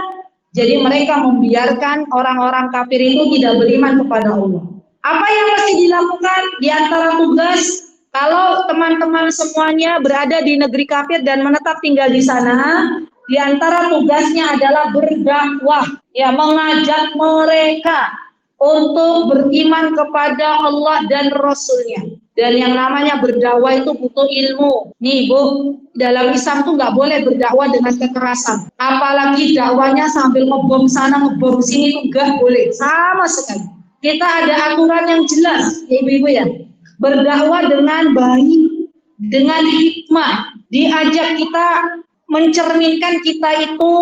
Jadi mereka membiarkan orang-orang kafir itu tidak beriman kepada Allah. Apa yang mesti dilakukan di antara tugas kalau teman-teman semuanya berada di negeri kafir dan menetap tinggal di sana, di antara tugasnya adalah berdakwah, ya, mengajak mereka untuk beriman kepada Allah dan Rasul-Nya. Dan yang namanya berdakwah itu butuh ilmu. Nih Bu, dalam Islam tuh nggak boleh berdakwah dengan kekerasan. Apalagi dakwanya sambil ngebom sana, ngebom sini tuh nggak boleh. Sama sekali. Kita ada aturan yang jelas, ya Ibu-Ibu ya. Berdakwah dengan baik, dengan hikmah. Diajak kita mencerminkan kita itu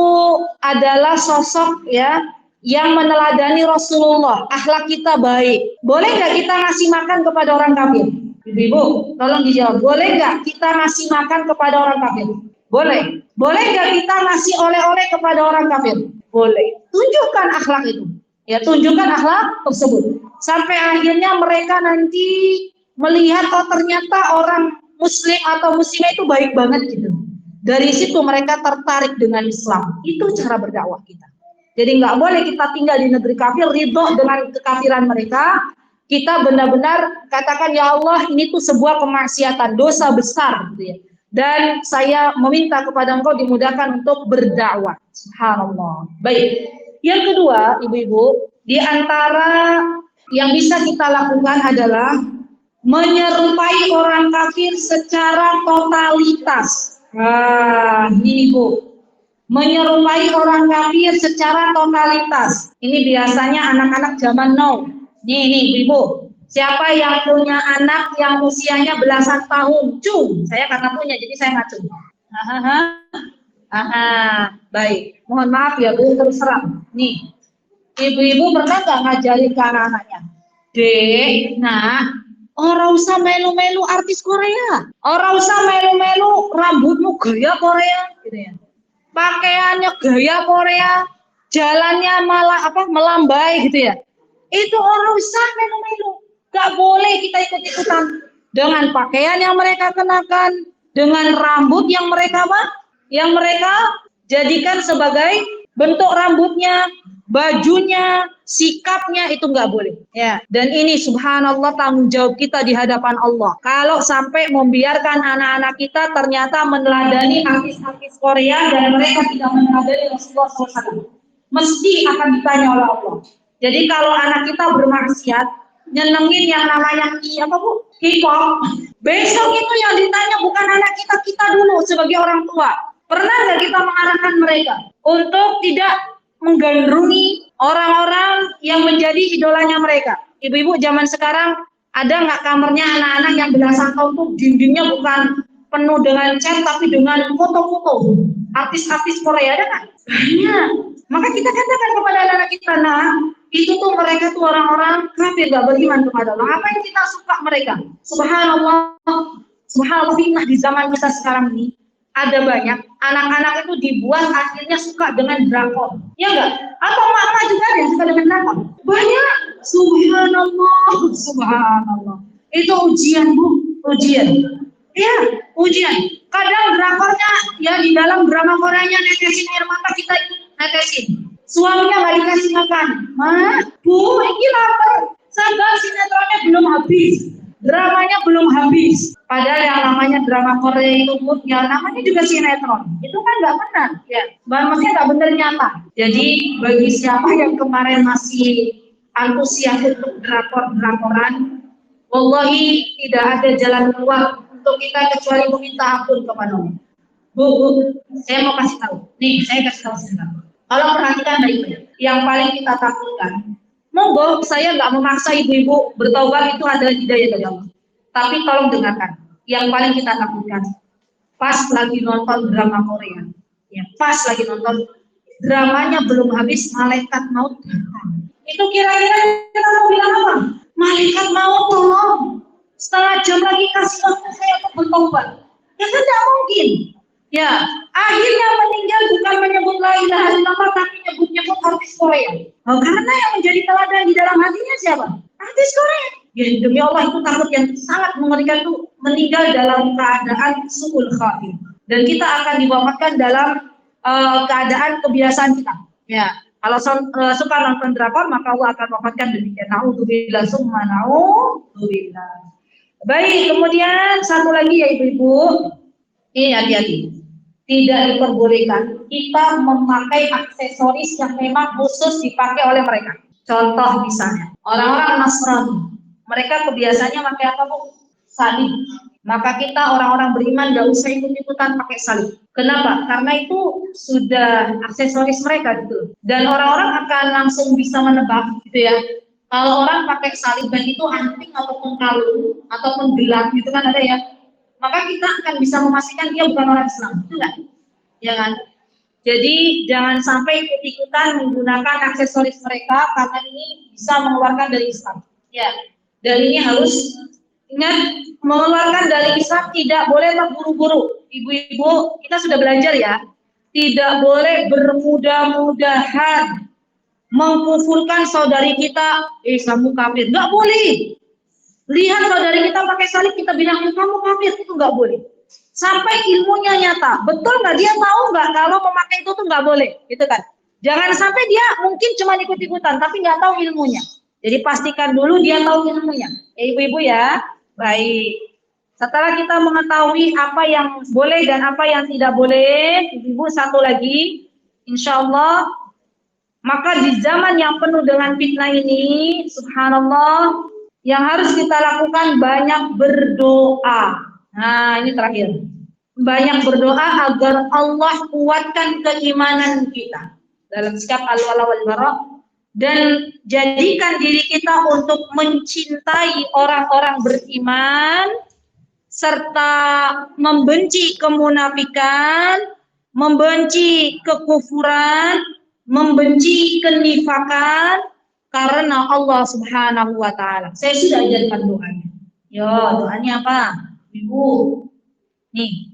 adalah sosok ya yang meneladani Rasulullah. Akhlak kita baik. Boleh nggak kita ngasih makan kepada orang kafir? Ibu-ibu, tolong dijawab. Boleh nggak kita ngasih makan kepada orang kafir? Boleh. Boleh nggak kita ngasih oleh-oleh kepada orang kafir? Boleh. Tunjukkan akhlak itu. Ya, tunjukkan akhlak tersebut. Sampai akhirnya mereka nanti melihat, oh ternyata orang muslim atau muslimah itu baik banget gitu. Dari situ mereka tertarik dengan Islam. Itu cara berdakwah kita. Jadi nggak boleh kita tinggal di negeri kafir, ridho dengan kekafiran mereka. Kita benar-benar katakan, ya Allah, ini tuh sebuah kemaksiatan, dosa besar gitu ya. Dan saya meminta kepada Engkau dimudahkan untuk berdakwah. Subhanallah. Baik. Yang kedua, ibu-ibu, di antara yang bisa kita lakukan adalah menyerupai orang kafir secara totalitas. Ini ibu. Menyerupai orang kafir secara totalitas. Ini biasanya anak-anak zaman now. Nih, ibu-ibu. Siapa yang punya anak yang usianya belasan tahun? Saya karena punya, jadi saya nggak cung. Baik. Mohon maaf ya Bu, terus terang. Nih, ibu-ibu pernah nggak ngajarin ke anak-anaknya? Dek, nah, orang usah melu-melu artis Korea. Orang usah melu-melu rambutmu gaya Korea, gitu ya. Pakaiannya gaya Korea, jalannya malah melambai gitu ya. Itu orang usah melu-melu. Gak boleh kita ikut-ikutan dengan pakaian yang mereka kenakan, dengan rambut yang mereka jadikan sebagai bentuk rambutnya, bajunya, sikapnya, itu nggak boleh. Ya. Dan ini subhanallah tanggung jawab kita di hadapan Allah. Kalau sampai membiarkan anak-anak kita ternyata meneladani artis-artis Korea dan mereka tidak meneladani Rasulullah SAW, mesti akan ditanya oleh Allah. Jadi kalau anak kita bermaksiat, nyenengin yang namanya K-pop, besok itu yang ditanya bukan anak kita dulu sebagai orang tua. Pernah nggak kita mengarahkan mereka untuk tidak menggandrungi orang-orang yang menjadi idolanya mereka? Ibu-ibu zaman sekarang ada nggak kamarnya anak-anak yang belasan tahun tuh dindingnya bukan penuh dengan cat tapi dengan foto-foto artis-artis Korea, ada nggak? Banyak. Maka kita katakan kepada anak-anak kita, nah itu tuh mereka tuh orang-orang kafir, gak beriman kepada Allah. Apa yang kita suka mereka? Subhanallah, fitnah di zaman kita sekarang ini ada banyak anak-anak itu dibuat akhirnya suka dengan drakor, ya enggak? Atau mama juga ada yang suka dengan drakor? Banyak. Subhanallah. Itu ujian Bu, ujian. Ya, ujian. Kadang drakornya ya di dalam drama Koreanya netesin air mata, kita ikut netesin. Suaminya nggak dikasih makan. Bu, ini lapar. Sabar, sinetronnya belum habis. Dramanya belum habis. Padahal yang namanya drama Korea itu ya namanya juga sinetron. Itu kan nggak benar. Ya, maksudnya nggak benar nyata. Jadi bagi siapa yang kemarin masih antusias untuk drakoran, wallahi tidak ada jalan keluar untuk kita kecuali meminta ampun kepada Allah. Bu, saya mau kasih tahu. Nih, saya kasih tahu sekarang. Kalau perhatikan baik-baik, yang paling kita takutkan, monggo saya nggak memaksa ibu-ibu bertaubat, itu adalah hidayah dari Allah. Tapi tolong dengarkan, yang paling kita takutkan, pas lagi nonton drama Korea, ya pas lagi nonton dramanya belum habis, malaikat maut datang. Itu kira-kira kita mau bilang apa? Malaikat maut tolong, setengah jam lagi kasih waktu saya untuk bertaubat. Ya kan tidak mungkin. Ya, akhirnya meninggal bukan menyebut la ilaha illallah tapi nyebut-nyebut artis Korea. Karena yang menjadi teladan di dalam hatinya siapa? Artis Korea. Ya demi Allah, itu takut yang sangat mengerikan tuh, meninggal dalam keadaan su'ul khatim. Dan kita akan diwafatkan dalam keadaan kebiasaan kita. Ya, kalau suka nonton drakor maka Allah akan wafatkan demikian. Na'udzubillah summa na'udzubillah. Baik, kemudian satu lagi ya ibu-ibu. Ini hati-hati. Tidak diperbolehkan kita memakai aksesoris yang memang khusus dipakai oleh mereka. Contoh misalnya, orang-orang Nasrani, mereka kebiasaannya pakai apa Bu? Salib. Maka kita orang-orang beriman gak usah ikut-ikutan pakai salib. Kenapa? Karena itu sudah aksesoris mereka gitu. Dan orang-orang akan langsung bisa menebak gitu ya. Kalau orang pakai salib dan itu anting ataupun kalung ataupun gelang gitu kan ada ya. Maka kita akan bisa memastikan dia bukan orang Islam, itu enggak? Ya kan? Jadi jangan sampai ikut-ikutan menggunakan aksesoris mereka karena ini bisa mengeluarkan dari Islam. Ya, dan ini harus ingat, mengeluarkan dari Islam tidak boleh terburu-buru. Ibu-ibu, kita sudah belajar ya, tidak boleh bermudah-mudahan mengkufurkan saudari kita, kamu kafir, nggak boleh. Lihat saudari kita pakai salib, kita bilang kamu kafir, itu nggak boleh. Sampai ilmunya nyata, betul nggak, dia tahu nggak kalau memakai itu tuh nggak boleh, gitu kan? Jangan sampai dia mungkin cuma ikut-ikutan, tapi nggak tahu ilmunya. Jadi pastikan dulu dia tahu ilmunya. Ya, ibu-ibu ya, baik. Setelah kita mengetahui apa yang boleh dan apa yang tidak boleh, ibu-ibu satu lagi, insya Allah, maka di zaman yang penuh dengan fitnah ini, subhanallah, yang harus kita lakukan banyak berdoa. Nah, ini terakhir. Banyak berdoa agar Allah kuatkan keimanan kita dalam sikap al-wala wal bara, dan jadikan diri kita untuk mencintai orang-orang beriman serta membenci kemunafikan, membenci kekufuran, membenci kenifakan karena Allah Subhanahu wa taala. Saya sudah ajarkan doanya. Yo, doanya apa? Ibu. Nih,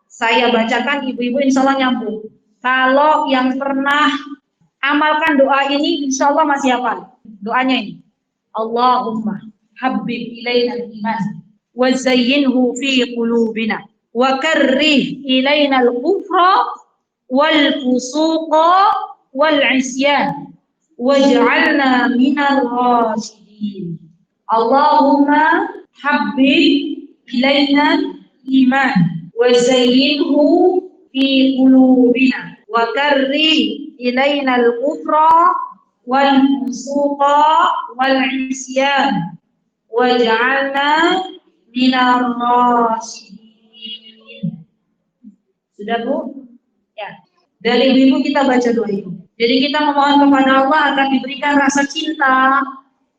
saya bacakan, ibu-ibu insya Allah nyambung. Kalau yang pernah amalkan doa ini insya Allah masih hafal. Doanya ini. Allahumma habib ilaina al-iman wa zayyinhu fi qulubina wa karrih ilaina al-kufra wal fusuqa wal isyan waj'alna minal rasyidin. Allahumma habib ilaina al-iman wa zayyinhu fi qulubina wa karrih ilaina al-kufra wal fusuqa wal isyan waj'alna minar rasyidin. Sudah Bu? Ya. Dari ibu kita baca doa itu. Jadi kita memohon kepada Allah agar diberikan rasa cinta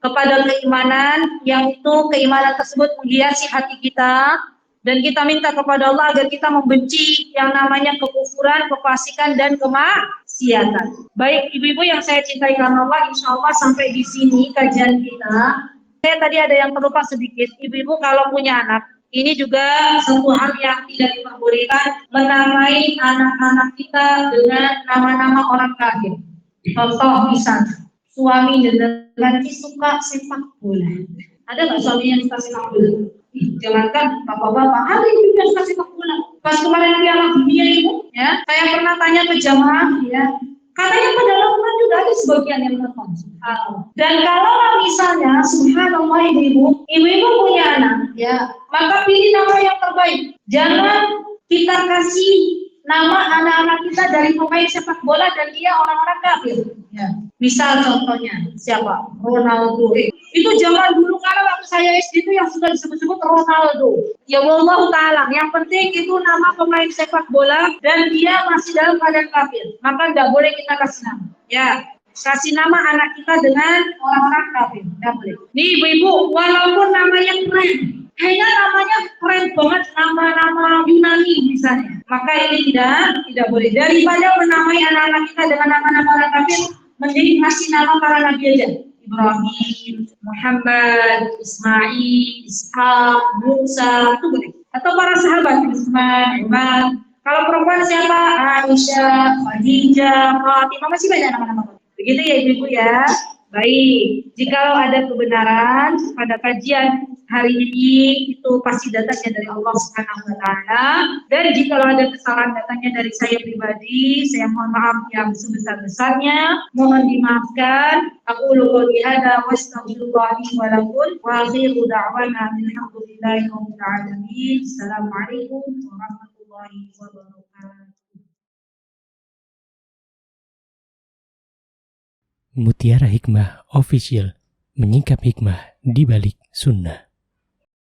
kepada keimanan, yang itu keimanan tersebut menghiasi hati kita, dan kita minta kepada Allah agar kita membenci yang namanya kekufuran, kefasikan, dan kemaksiatan. Baik ibu-ibu yang saya cintai karena Allah, insya Allah sampai di sini kajian kita. Saya tadi ada yang terlupa sedikit, ibu-ibu kalau punya anak, ini juga satu hal yang tidak diperbolehkan, menamai anak-anak kita dengan nama-nama orang kafir. Contoh misalnya, suami dengan suka sepak bola. Ada nggak suami yang suka sepak bola? Jangankan bapak-bapak, ada yang juga suka sepak bola. Pas kemarin Piala Dunia itu, ya, saya pernah tanya ke jamaah, ya, katanya pada lingkungan juga ada sebagian yang menonton. Dan kalau misalnya, subhanallah ibu-ibu punya anak, ya, maka pilih nama yang terbaik. Jangan kita kasih nama anak-anak kita dari pemain sepak bola dan dia orang-orang kafir. Ya. Misal contohnya siapa? Ronaldo. Itu zaman dulu kalau waktu saya SD itu yang sudah disebut-sebut Ronaldo. Ya wallahu taala. Yang penting itu nama pemain sepak bola dan dia masih dalam keadaan kafir. Maka tidak boleh kita kasih nama. Ya. Kasih nama anak kita dengan orang-orang kafir. Tidak boleh. Nih ibu-ibu, walaupun namanya keren, kayaknya namanya keren banget, nama-nama Yunani misalnya, maka ini tidak boleh. Daripada menamai anak-anak kita dengan nama-nama orang kafir, mending kasih nama para nabi aja. Ibrahim, Muhammad, Ismail, Ishak, Musa, itu boleh. Atau para sahabat, Utsman, Umar. Kalau perempuan siapa? Aisyah, Khadijah, Fatimah, masih banyak nama-nama. Begitu ya ibu-ibu ya. Baik, jikalau ada kebenaran pada kajian hari ini, itu pasti datangnya dari Allah Subhanahu wa taala, dan jikalau ada kesalahan datangnya dari saya pribadi, saya mohon maaf yang sebesar-besarnya, mohon dimaafkan. Aku qouli hadza wa astaghfirullah li wa lakum wa akhiru da'wana alhamdulillahi rabbil alamin. Assalamualaikum warahmatullahi wabarakatuh. Mutiara Hikmah Official, menyingkap hikmah di balik sunnah.